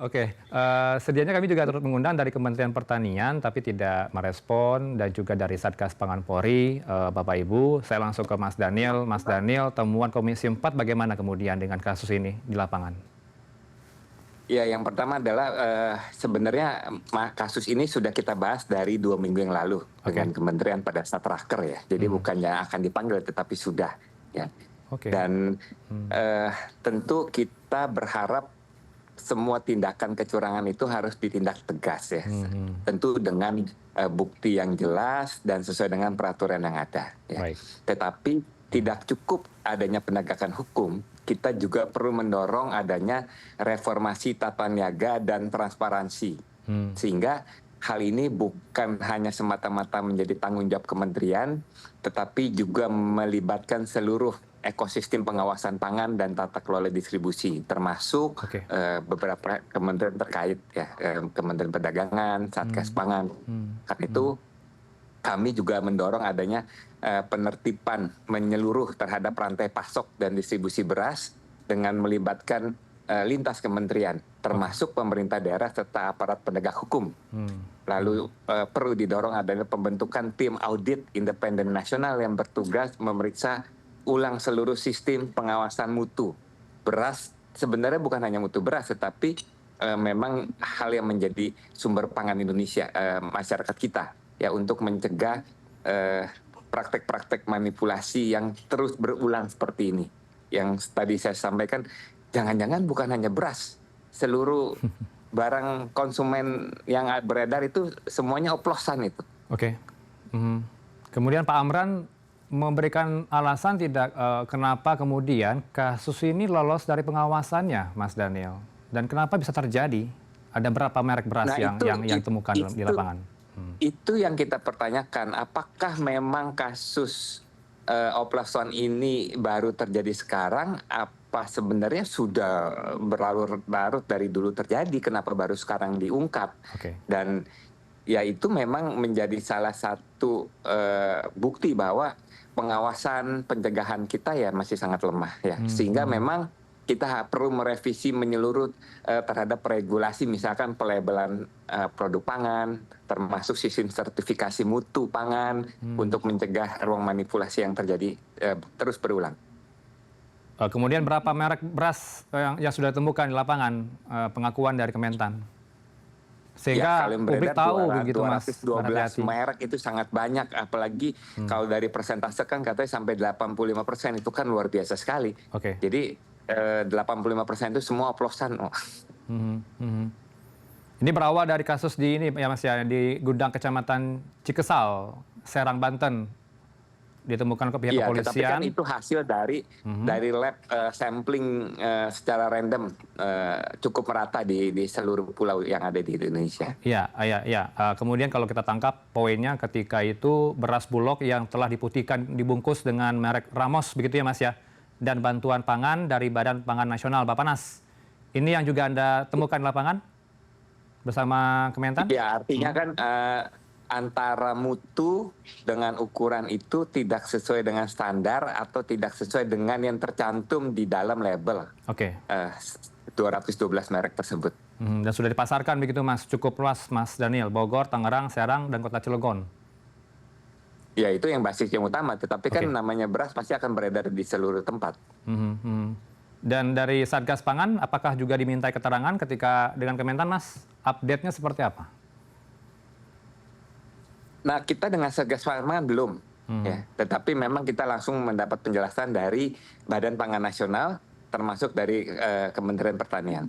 Oke, sedianya kami juga turut mengundang dari Kementerian Pertanian, tapi tidak merespon, dan juga dari Satgas Pangan Polri, Bapak Ibu. Saya langsung ke Mas Daniel. Mas Daniel, temuan Komisi 4 bagaimana kemudian dengan kasus ini di lapangan? Ya, yang pertama adalah sebenarnya kasus ini sudah kita bahas dari 2 minggu yang lalu dengan Oke. Kementerian pada saat raker ya. Jadi bukannya akan dipanggil, tetapi sudah ya. Oke. Dan tentu kita berharap semua tindakan kecurangan itu harus ditindak tegas ya. Tentu dengan bukti yang jelas dan sesuai dengan peraturan yang ada ya. Baik. Tetapi tidak cukup adanya penegakan hukum, kita juga perlu mendorong adanya reformasi tata niaga dan transparansi. Sehingga hal ini bukan hanya semata-mata menjadi tanggung jawab kementerian, tetapi juga melibatkan seluruh ekosistem pengawasan pangan dan tata kelola distribusi, termasuk beberapa kementerian terkait ya, Kementerian Perdagangan, Satgas Pangan. Karena itu kami juga mendorong adanya penertiban menyeluruh terhadap rantai pasok dan distribusi beras dengan melibatkan lintas kementerian, termasuk pemerintah daerah serta aparat penegak hukum. Lalu perlu didorong adanya pembentukan tim audit independen nasional yang bertugas memeriksa ulang seluruh sistem pengawasan mutu beras. Sebenarnya bukan hanya mutu beras, tetapi memang hal yang menjadi sumber pangan Indonesia, masyarakat kita ya, untuk mencegah praktek-praktek manipulasi yang terus berulang seperti ini. Yang tadi saya sampaikan, jangan-jangan bukan hanya beras, seluruh barang konsumen yang beredar itu semuanya oplosan itu. Oke. Kemudian Pak Amran memberikan alasan tidak kenapa kemudian kasus ini lolos dari pengawasannya, Mas Daniel, dan kenapa bisa terjadi? Ada berapa merek beras yang ditemukan di lapangan? Itu yang kita pertanyakan, apakah memang kasus oplosan ini baru terjadi sekarang? Apa sebenarnya sudah berlarut-larut dari dulu terjadi? Kenapa baru sekarang diungkap? Dan ya itu memang menjadi salah satu bukti bahwa pengawasan pencegahan kita ya masih sangat lemah ya. Sehingga memang kita perlu merevisi menyeluruh terhadap regulasi, misalkan pelabelan produk pangan, termasuk sistem sertifikasi mutu pangan untuk mencegah ruang manipulasi yang terjadi terus berulang. Kemudian berapa merek beras yang sudah ditemukan di lapangan, pengakuan dari Kementan? Sehingga ya, publik tahu begitu, Mas. 212 merek itu sangat banyak, apalagi kalau dari persentase kan katanya sampai 85%, itu kan luar biasa sekali. Jadi 85% itu semua oplosan. Ini berawal dari kasus di ini ya Mas ya, di gudang Kecamatan Cikesal, Serang, Banten. Ditemukan ke pihak kepolisian. Tetapi kan itu hasil dari lab sampling secara random, cukup merata di seluruh pulau yang ada di Indonesia. Iya. Kemudian kalau kita tangkap poinnya ketika itu beras bulog yang telah diputihkan dibungkus dengan merek Ramos begitu ya Mas ya, dan bantuan pangan dari Badan Pangan Nasional Bappenas. Ini yang juga Anda temukan di lapangan bersama Kementan? Ya, artinya kan antara mutu dengan ukuran itu tidak sesuai dengan standar atau tidak sesuai dengan yang tercantum di dalam label 212 merek tersebut. Dan sudah dipasarkan begitu Mas, cukup luas Mas Daniel, Bogor, Tangerang, Serang, dan Kota Cilegon. Ya, itu yang basis yang utama, tetapi kan namanya beras pasti akan beredar di seluruh tempat. Dan dari Satgas Pangan, apakah juga dimintai keterangan ketika dengan Kementan Mas? Update-nya seperti apa? Nah, kita dengan Satgas Pangan belum, ya. Tetapi memang kita langsung mendapat penjelasan dari Badan Pangan Nasional, termasuk dari Kementerian Pertanian.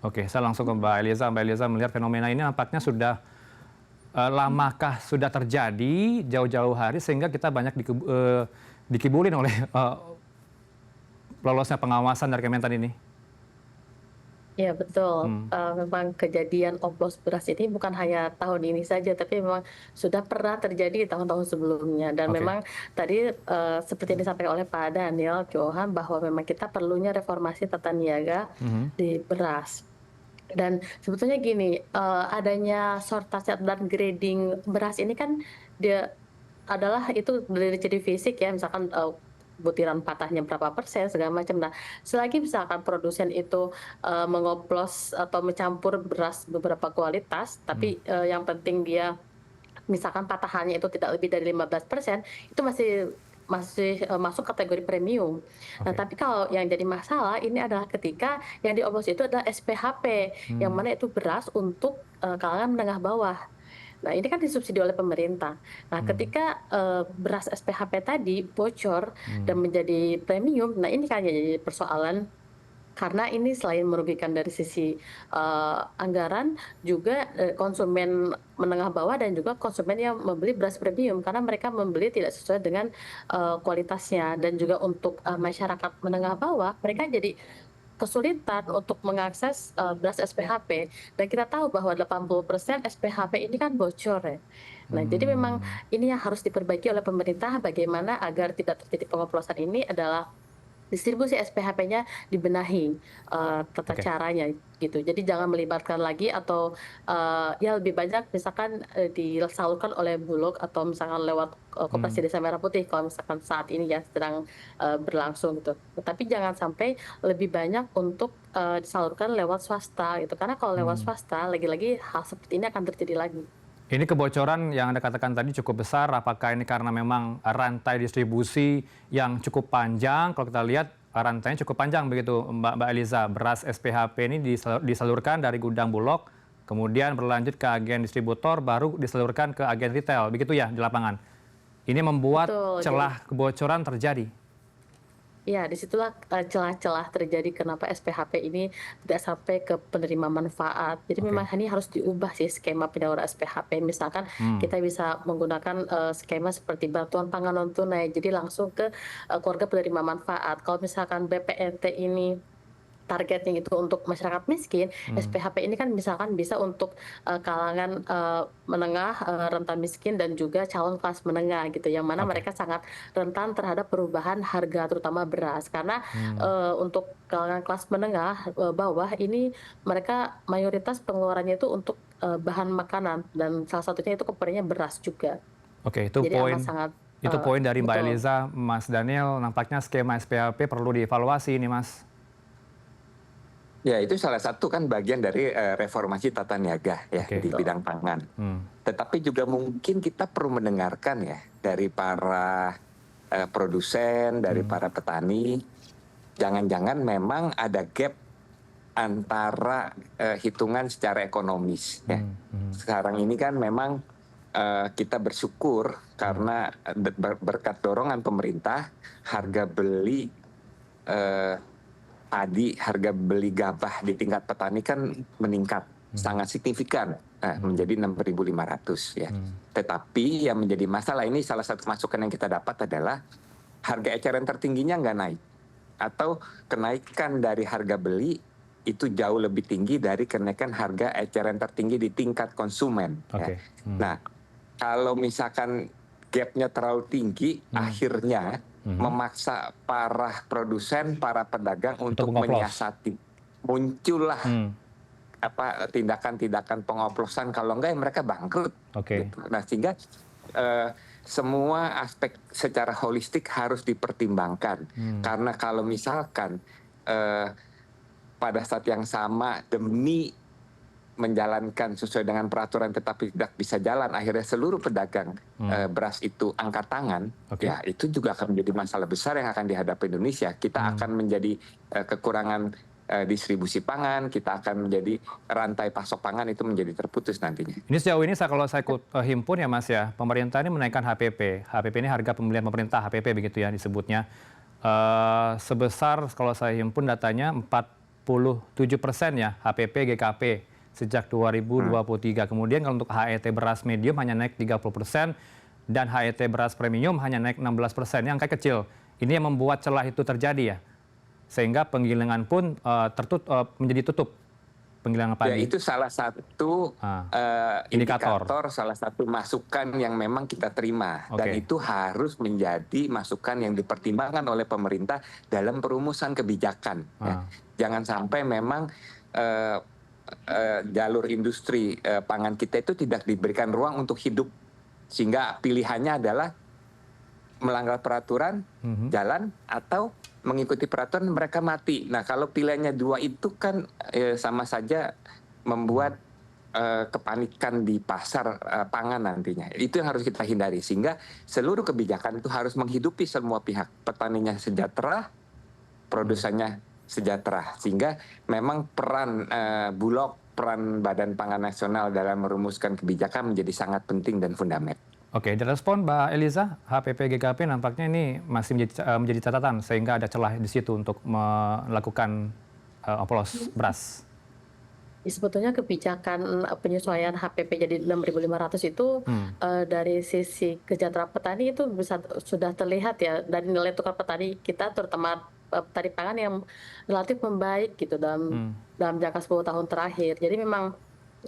Oke, saya langsung ke Mbak Eliza. Mbak Eliza melihat fenomena ini nampaknya sudah lamakah sudah terjadi jauh-jauh hari sehingga kita banyak dikibulin oleh lolosnya pengawasan dari Kementan ini? Ya betul, memang kejadian oplos beras ini bukan hanya tahun ini saja, tapi memang sudah pernah terjadi di tahun-tahun sebelumnya. Dan memang tadi seperti yang disampaikan oleh Pak Daniel Johan, bahwa memang kita perlunya reformasi tata niaga di beras. Dan sebetulnya gini, adanya sortase dan grading beras ini kan dia adalah itu dari ciri fisik ya, misalkan butiran patahnya berapa persen segala macam. Nah, selagi misalkan produsen itu mengoplos atau mencampur beras beberapa kualitas, tapi yang penting dia misalkan patahannya itu tidak lebih dari 15%, itu masih masih masuk kategori premium. Nah, Oke. tapi kalau yang jadi masalah ini adalah ketika yang dioplos itu adalah SPHP, yang Hmm. mana itu beras untuk kalangan menengah bawah. Nah, ini kan disubsidi oleh pemerintah. Nah, Hmm. ketika beras SPHP tadi bocor dan Hmm. menjadi premium, nah ini kan jadi persoalan karena ini selain merugikan dari sisi anggaran, juga konsumen menengah bawah dan juga konsumen yang membeli beras premium karena mereka membeli tidak sesuai dengan kualitasnya, dan juga untuk masyarakat menengah bawah mereka jadi kesulitan untuk mengakses beras SPHP, dan kita tahu bahwa 80% SPHP ini kan bocor ya. Nah, jadi memang Hmm. ini yang harus diperbaiki oleh pemerintah, bagaimana agar tidak terjadi pengoplosan ini adalah distribusi SPHP-nya dibenahi, tata Oke. caranya gitu. Jadi jangan melibatkan lagi atau ya lebih banyak misalkan disalurkan oleh Bulog atau misalkan lewat Hmm. Koperasi Desa Merah Putih kalau misalkan saat ini ya sedang berlangsung gitu. Tetapi jangan sampai lebih banyak untuk disalurkan lewat swasta gitu. Karena kalau lewat Hmm. swasta lagi-lagi hal seperti ini akan terjadi lagi. Ini kebocoran yang Anda katakan tadi cukup besar, apakah ini karena memang rantai distribusi yang cukup panjang? Kalau kita lihat rantainya cukup panjang begitu, Mbak Eliza. Beras SPHP ini disalurkan dari gudang Bulog, kemudian berlanjut ke agen distributor, baru disalurkan ke agen retail, begitu ya di lapangan. Ini membuat Betul. Jadi celah kebocoran terjadi. ya, disitulah celah-celah terjadi kenapa SPHP ini tidak sampai ke penerima manfaat. Jadi memang Oke. ini harus diubah sih skema penyaluran SPHP. Misalkan Hmm. kita bisa menggunakan skema seperti bantuan pangan non tunai, jadi langsung ke keluarga penerima manfaat. Kalau misalkan BPNT ini targetnya itu untuk masyarakat miskin, Hmm. SPHP ini kan misalkan bisa untuk kalangan menengah, rentan miskin dan juga calon kelas menengah gitu, yang mana Oke. mereka sangat rentan terhadap perubahan harga terutama beras. Karena Hmm. untuk kalangan kelas menengah bawah ini mereka mayoritas pengeluarannya itu untuk bahan makanan, dan salah satunya itu komponennya beras juga. Oke, itu Jadi amat poin sangat itu poin dari Mbak betul. Eliza. Mas Daniel, nampaknya skema SPHP perlu dievaluasi ini, Mas. Ya, itu salah satu kan bagian dari reformasi tata niaga ya Oke. di Betul. bidang pangan. Hmm. Tetapi juga mungkin kita perlu mendengarkan ya dari para produsen, dari Hmm. para petani, jangan-jangan memang ada gap antara hitungan secara ekonomis ya. Hmm. Hmm. Sekarang ini kan memang kita bersyukur karena berkat dorongan pemerintah, harga beli padi, harga beli gabah di tingkat petani kan meningkat sangat signifikan menjadi 6.500 ya. Tetapi yang menjadi masalah, ini salah satu masukan yang kita dapat adalah harga eceran tertingginya nggak naik, atau kenaikan dari harga beli itu jauh lebih tinggi dari kenaikan harga eceran tertinggi di tingkat konsumen. Ya. Oke. Hmm. Nah, kalau misalkan gapnya terlalu tinggi, akhirnya memaksa para produsen, para pedagang Untuk untuk mengoplos. menyiasati. Muncullah Hmm. tindakan-tindakan pengoplosan, kalau enggak ya mereka bangkrut. Oke. Gitu. Nah, sehingga semua aspek secara holistik harus dipertimbangkan. Karena kalau misalkan pada saat yang sama demi menjalankan sesuai dengan peraturan tetapi tidak bisa jalan, akhirnya seluruh pedagang beras itu angkat tangan, Oke. ya itu juga akan menjadi masalah besar yang akan dihadapi Indonesia. Kita akan menjadi kekurangan distribusi pangan, kita akan menjadi rantai pasok pangan itu menjadi terputus nantinya. Ini sejauh ini kalau saya himpun ya Mas ya, pemerintah ini menaikkan HPP. HPP ini harga pembelian pemerintah, HPP begitu ya disebutnya. Sebesar kalau saya himpun datanya 47% ya HPP GKP sejak 2023. Kemudian kalau untuk HET beras medium hanya naik 30% dan HET beras premium hanya naik 16%. Yang angka kecil. Ini yang membuat celah itu terjadi ya. Sehingga penggilingan pun menjadi tutup. Penggilingan Ya, padi. itu salah satu indikator, salah satu masukan yang memang kita terima. Dan itu harus menjadi masukan yang dipertimbangkan oleh pemerintah dalam perumusan kebijakan. Ya. Jangan sampai memang jalur industri pangan kita itu tidak diberikan ruang untuk hidup. Sehingga pilihannya adalah melanggar peraturan jalan atau mengikuti peraturan mereka mati. Nah, kalau pilihannya dua itu kan sama saja membuat kepanikan di pasar pangan nantinya. Itu yang harus kita hindari, sehingga seluruh kebijakan itu harus menghidupi semua pihak. Petaninya sejahtera, produsennya sejahtera, sehingga memang peran Bulog, peran Badan Pangan Nasional dalam merumuskan kebijakan menjadi sangat penting dan fundamental. Oke, direspon Mbak Eliza, HPP GKP nampaknya ini masih menjadi catatan sehingga ada celah di situ untuk melakukan oplos beras. Sebetulnya kebijakan penyesuaian HPP jadi 6.500 itu dari sisi kesejahteraan petani itu sudah terlihat ya dari nilai tukar petani kita, terutama petani pangan yang relatif membaik gitu dalam jangka 10 tahun terakhir. Jadi memang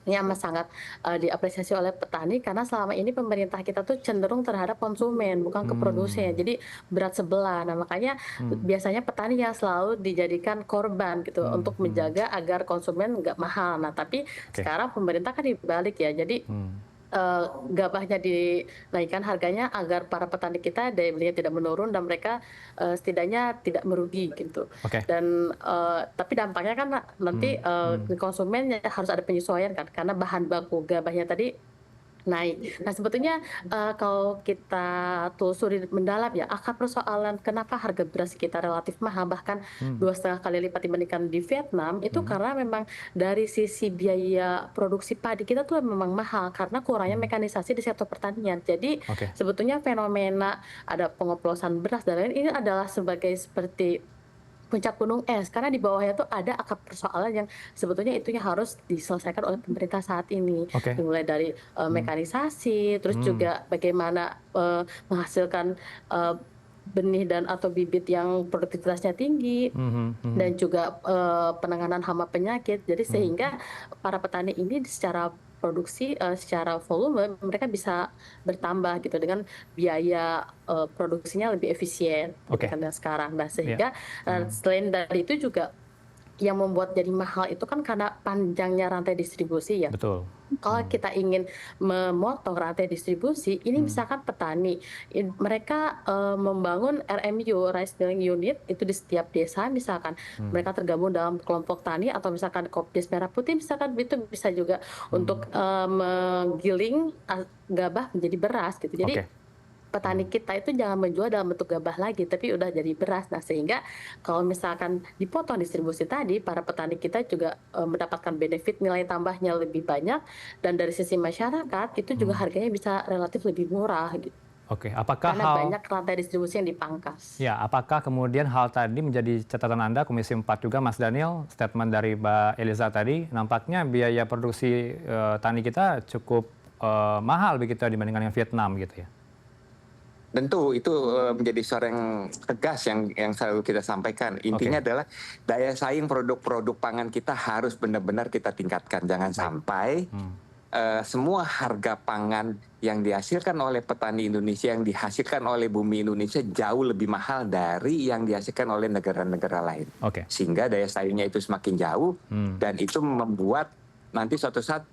ini amat sangat diapresiasi oleh petani karena selama ini pemerintah kita tuh cenderung terhadap konsumen bukan ke produsen, jadi berat sebelah. Nah makanya biasanya petani yang selalu dijadikan korban gitu untuk menjaga agar konsumen nggak mahal. Nah tapi sekarang pemerintah kan dibalik ya, jadi gabahnya dinaikkan harganya agar para petani kita daya belinya tidak menurun dan mereka setidaknya tidak merugi gitu. Dan tapi dampaknya kan nanti konsumen harus ada penyesuaian kan karena bahan baku gabahnya tadi naik. Nah sebetulnya kalau kita telusuri mendalam ya akar persoalan kenapa harga beras kita relatif mahal bahkan 2,5 kali lipat dibandingkan di Vietnam itu karena memang dari sisi biaya produksi padi kita tuh memang mahal karena kurangnya mekanisasi di sektor pertanian. Jadi sebetulnya fenomena ada pengoplosan beras dan lain ini adalah seperti puncak gunung es karena di bawahnya tuh ada akar persoalan yang sebetulnya itu yang harus diselesaikan oleh pemerintah saat ini, mulai dari mekanisasi, terus juga bagaimana menghasilkan benih dan atau bibit yang produktivitasnya tinggi dan juga penanganan hama penyakit. Jadi sehingga para petani ini secara produksi secara volume mereka bisa bertambah gitu dengan biaya produksinya lebih efisien dibandingkan sekarang. Nah sehingga selain dari itu juga yang membuat jadi mahal itu kan karena panjangnya rantai distribusi ya. Betul. Kalau kita ingin memotong rantai distribusi, ini misalkan petani, mereka membangun RMU, Rice Milling Unit, itu di setiap desa misalkan. Mereka tergabung dalam kelompok tani atau misalkan Koopdes Merah Putih, misalkan itu bisa juga untuk menggiling gabah menjadi beras gitu. Jadi petani kita itu jangan menjual dalam bentuk gabah lagi, tapi udah jadi beras. Nah sehingga kalau misalkan dipotong distribusi tadi, para petani kita juga mendapatkan benefit nilai tambahnya lebih banyak, dan dari sisi masyarakat itu juga harganya bisa relatif lebih murah gitu. Apakah karena banyak rantai distribusi yang dipangkas. Ya, apakah kemudian hal tadi menjadi catatan Anda Komisi 4 juga, Mas Daniel, statement dari Mbak Eliza tadi, nampaknya biaya produksi tani kita cukup mahal begitu dibandingkan dengan Vietnam gitu ya? Tentu itu menjadi suara yang tegas yang selalu kita sampaikan. Intinya adalah daya saing produk-produk pangan kita harus benar-benar kita tingkatkan. Jangan sampai semua harga pangan yang dihasilkan oleh petani Indonesia, yang dihasilkan oleh bumi Indonesia jauh lebih mahal dari yang dihasilkan oleh negara-negara lain. Sehingga daya saingnya itu semakin jauh dan itu membuat nanti suatu saat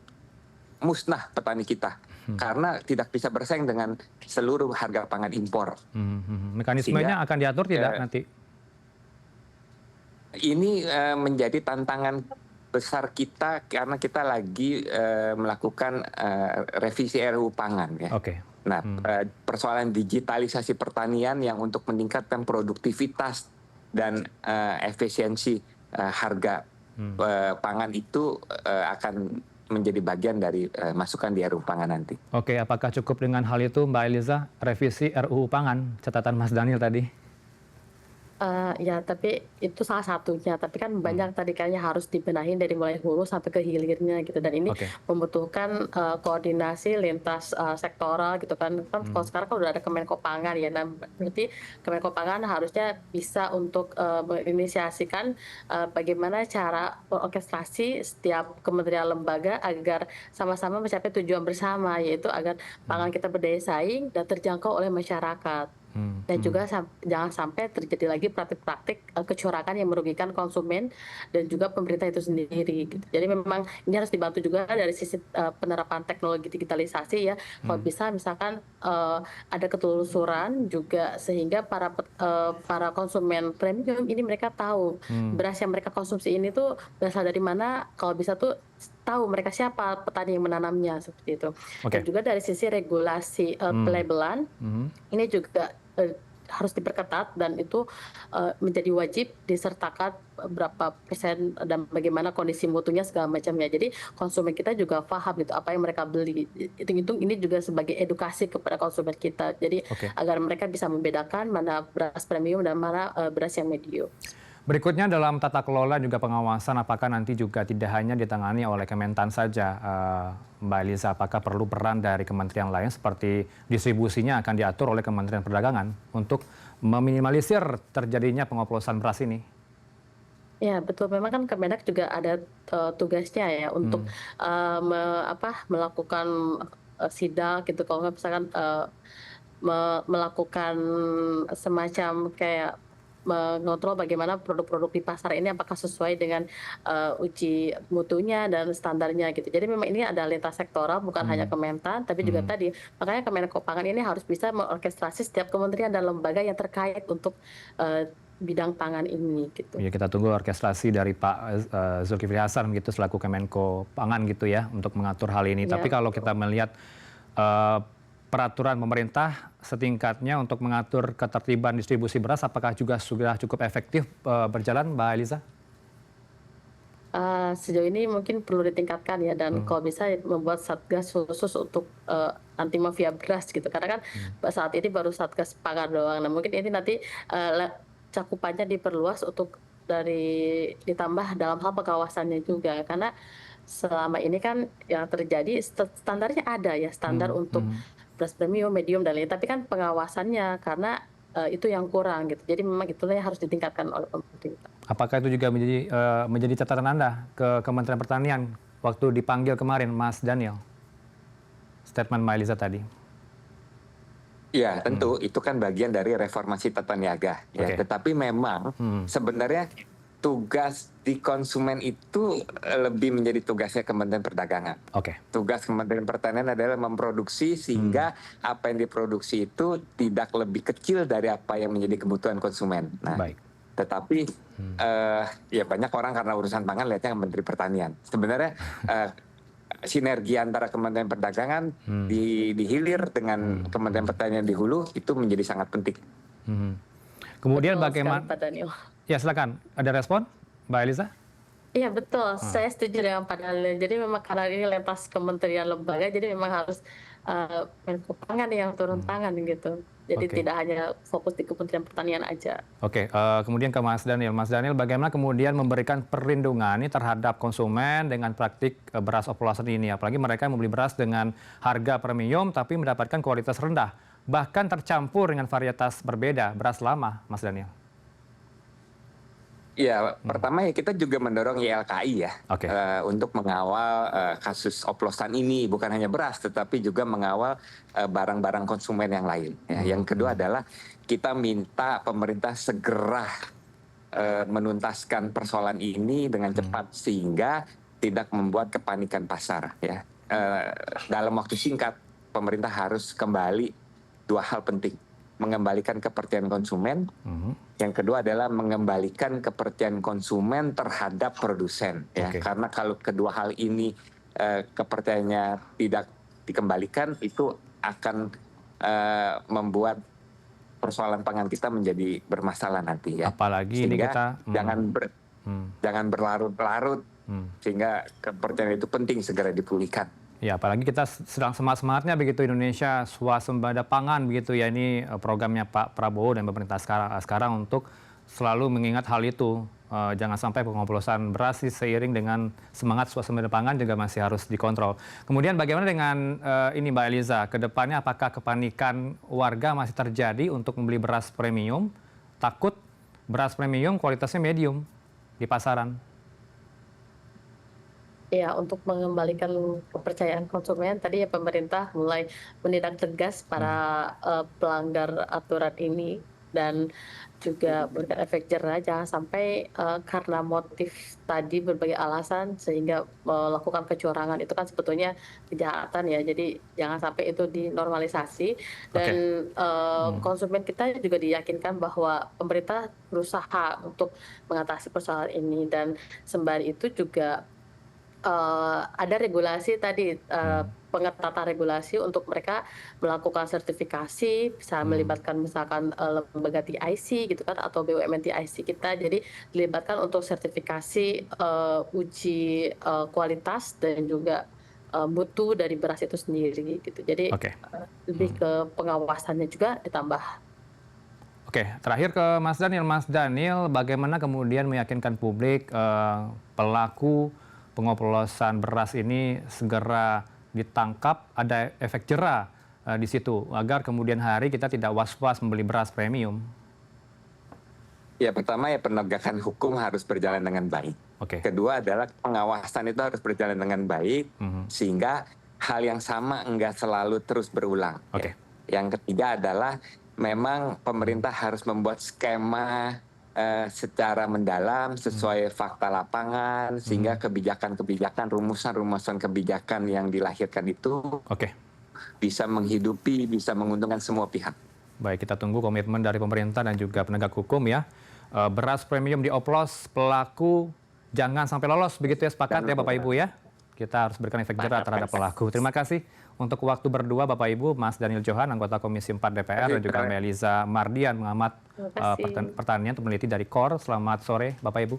musnah petani kita karena tidak bisa bersaing dengan seluruh harga pangan impor. Mekanismenya akan diatur tidak nanti? Ini menjadi tantangan besar kita karena kita lagi melakukan revisi RUU Pangan ya. Nah, persoalan digitalisasi pertanian yang untuk meningkatkan produktivitas dan efisiensi harga pangan itu akan menjadi bagian dari masukan di RUU Pangan nanti. Apakah cukup dengan hal itu Mbak Eliza, revisi RUU Pangan, catatan Mas Daniel tadi? Ya, tapi itu salah satunya. Tapi kan banyak tadi kayaknya harus dibenahin dari mulai hulu sampai ke hilirnya gitu. Dan ini membutuhkan koordinasi lintas sektoral gitu kan. Kalau sekarang kan udah ada Kemenko Pangan ya. Nah, berarti Kemenko Pangan harusnya bisa untuk menginisiasikan bagaimana cara orkestrasi setiap kementerian lembaga agar sama-sama mencapai tujuan bersama, yaitu agar pangan kita berdaya saing dan terjangkau oleh masyarakat. Dan juga jangan sampai terjadi lagi praktik-praktik kecurangan yang merugikan konsumen dan juga pemerintah itu sendiri gitu. Jadi memang ini harus dibantu juga dari sisi penerapan teknologi digitalisasi ya. Kalau bisa misalkan ada ketelusuran juga sehingga para konsumen premium ini mereka tahu beras yang mereka konsumsi ini tuh berasal dari mana, kalau bisa tuh tahu mereka siapa petani yang menanamnya seperti itu. Dan juga dari sisi regulasi pelabelan ini juga harus diperketat dan itu menjadi wajib disertakan berapa persen dan bagaimana kondisi mutunya segala macamnya. Jadi konsumen kita juga paham gitu apa yang mereka beli. Hitung-hitung ini juga sebagai edukasi kepada konsumen kita. Jadi agar mereka bisa membedakan mana beras premium dan mana beras yang medium. Berikutnya dalam tata kelola juga pengawasan, apakah nanti juga tidak hanya ditangani oleh Kementan saja, Mbak Eliza, apakah perlu peran dari kementerian lain seperti distribusinya akan diatur oleh Kementerian Perdagangan untuk meminimalisir terjadinya pengoplosan beras ini? Ya betul, memang kan Kemenak juga ada tugasnya ya untuk melakukan sidak gitu, kalau misalkan melakukan semacam kayak mengontrol bagaimana produk-produk di pasar ini apakah sesuai dengan uji mutunya dan standarnya gitu. Jadi memang ini ada lintas sektoral, bukan hanya Kementan, tapi juga tadi makanya Kemenko Pangan ini harus bisa mengorkestrasi setiap kementerian dan lembaga yang terkait untuk bidang pangan ini gitu. Ya, kita tunggu orkestrasi dari Pak Zulkifli Hasan gitu selaku Kemenko Pangan gitu ya untuk mengatur hal ini. Tapi kalau kita melihat peraturan pemerintah setingkatnya untuk mengatur ketertiban distribusi beras, apakah juga sudah cukup efektif berjalan, Mbak Eliza? Sejauh ini mungkin perlu ditingkatkan ya, dan kalau bisa membuat satgas khusus untuk anti mafia beras gitu. Karena kan saat ini baru satgas pangan doang. Nah mungkin ini nanti cakupannya diperluas untuk ditambah dalam hal pengawasannya juga. Karena selama ini kan yang terjadi standarnya ada ya, standar untuk beras premium, medium, dan lain. Tapi kan pengawasannya karena itu yang kurang gitu. Jadi memang itulah yang harus ditingkatkan oleh pemerintah. Apakah itu juga menjadi catatan Anda ke Kementerian Pertanian waktu dipanggil kemarin, Mas Daniel? Statement Mbak Eliza tadi. Ya, tentu itu kan bagian dari reformasi tata niaga. Ya. Tetapi memang sebenarnya tugas di konsumen itu lebih menjadi tugasnya Kementerian Perdagangan. Tugas Kementerian Pertanian adalah memproduksi sehingga apa yang diproduksi itu tidak lebih kecil dari apa yang menjadi kebutuhan konsumen. Nah, tetapi ya banyak orang karena urusan pangan lihatnya Menteri Pertanian. Sebenarnya sinergi antara Kementerian Perdagangan di hilir dengan Kementerian Pertanian di hulu itu menjadi sangat penting. Kemudian Betul bagaimana? sekali, Pak Daniel. Ya silakan, ada respon Mbak Eliza? Iya betul, saya setuju dengan Pak Daniel. Jadi memang karena ini lintas kementerian lembaga, jadi memang harus Menko Pangan yang turun tangan gitu. Jadi tidak hanya fokus di Kementerian Pertanian aja. Kemudian ke Mas Daniel. Mas Daniel, bagaimana kemudian memberikan perlindungan ini terhadap konsumen dengan praktik beras oplosan ini? Apalagi mereka membeli beras dengan harga premium tapi mendapatkan kualitas rendah. Bahkan tercampur dengan varietas berbeda, beras lama, Mas Daniel. Ya, pertama ya kita juga mendorong YLKI ya untuk mengawal kasus oplosan ini, bukan hanya beras tetapi juga mengawal barang-barang konsumen yang lain. Ya. Yang kedua adalah kita minta pemerintah segera menuntaskan persoalan ini dengan cepat sehingga tidak membuat kepanikan pasar. Ya. Dalam waktu singkat pemerintah harus kembali dua hal penting. Mengembalikan kepercayaan konsumen. Yang kedua adalah mengembalikan kepercayaan konsumen terhadap produsen. Ya. Karena kalau kedua hal ini kepercayaannya tidak dikembalikan, itu akan membuat persoalan pangan kita menjadi bermasalah nanti. Ya. Apalagi sehingga ini kita jangan berlarut-larut, sehingga kepercayaan itu penting segera dipulihkan. Ya, apalagi kita sedang semangat-semangatnya begitu Indonesia swasembada pangan begitu ya, ini programnya Pak Prabowo dan pemerintah sekarang untuk selalu mengingat hal itu. Jangan sampai pengoplosan beras seiring dengan semangat swasembada pangan juga masih harus dikontrol. Kemudian bagaimana dengan ini Mbak Eliza, ke depannya apakah kepanikan warga masih terjadi untuk membeli beras premium? Takut beras premium kualitasnya medium di pasaran? Ya, untuk mengembalikan kepercayaan konsumen, tadi ya pemerintah mulai menindak tegas para pelanggar aturan ini dan juga berikan efek jerah, jangan sampai karena motif tadi berbagai alasan sehingga melakukan kecurangan itu kan sebetulnya kejahatan ya. Jadi jangan sampai itu dinormalisasi dan Oke. konsumen kita juga diyakinkan bahwa pemerintah berusaha untuk mengatasi persoalan ini dan sembari itu juga ada regulasi tadi, pengetatan regulasi untuk mereka melakukan sertifikasi, bisa melibatkan misalkan, lembaga TIC gitu kan atau BUMN TIC kita. Jadi dilibatkan untuk sertifikasi, uji, kualitas dan juga, mutu dari beras itu sendiri gitu. Jadi, Oke. lebih ke pengawasannya juga ditambah. Oke, terakhir ke Mas Daniel. Mas Daniel, bagaimana kemudian meyakinkan publik pelaku pengoplosan beras ini segera ditangkap, ada efek jera di situ, agar kemudian hari kita tidak was-was membeli beras premium? Ya, pertama ya penegakan hukum harus berjalan dengan baik. Oke. Kedua adalah pengawasan itu harus berjalan dengan baik, sehingga hal yang sama enggak selalu terus berulang. Oke. Yang ketiga adalah memang pemerintah harus membuat skema secara mendalam sesuai fakta lapangan, sehingga kebijakan-kebijakan, rumusan-rumusan kebijakan yang dilahirkan itu Oke. bisa menghidupi, bisa menguntungkan semua pihak. Baik, kita tunggu komitmen dari pemerintah dan juga penegak hukum ya. Beras premium dioplos, pelaku jangan sampai lolos, begitu ya, sepakat ya Bapak Ibu ya? Kita harus berikan efek jerah terhadap pelaku. Terima kasih untuk waktu berdua Bapak Ibu, Mas Daniel Johan, anggota Komisi 4 DPR, dan juga Melisa Mardian, pengamat Terima kasih. pertanian, peneliti dari KOR. Selamat sore Bapak Ibu.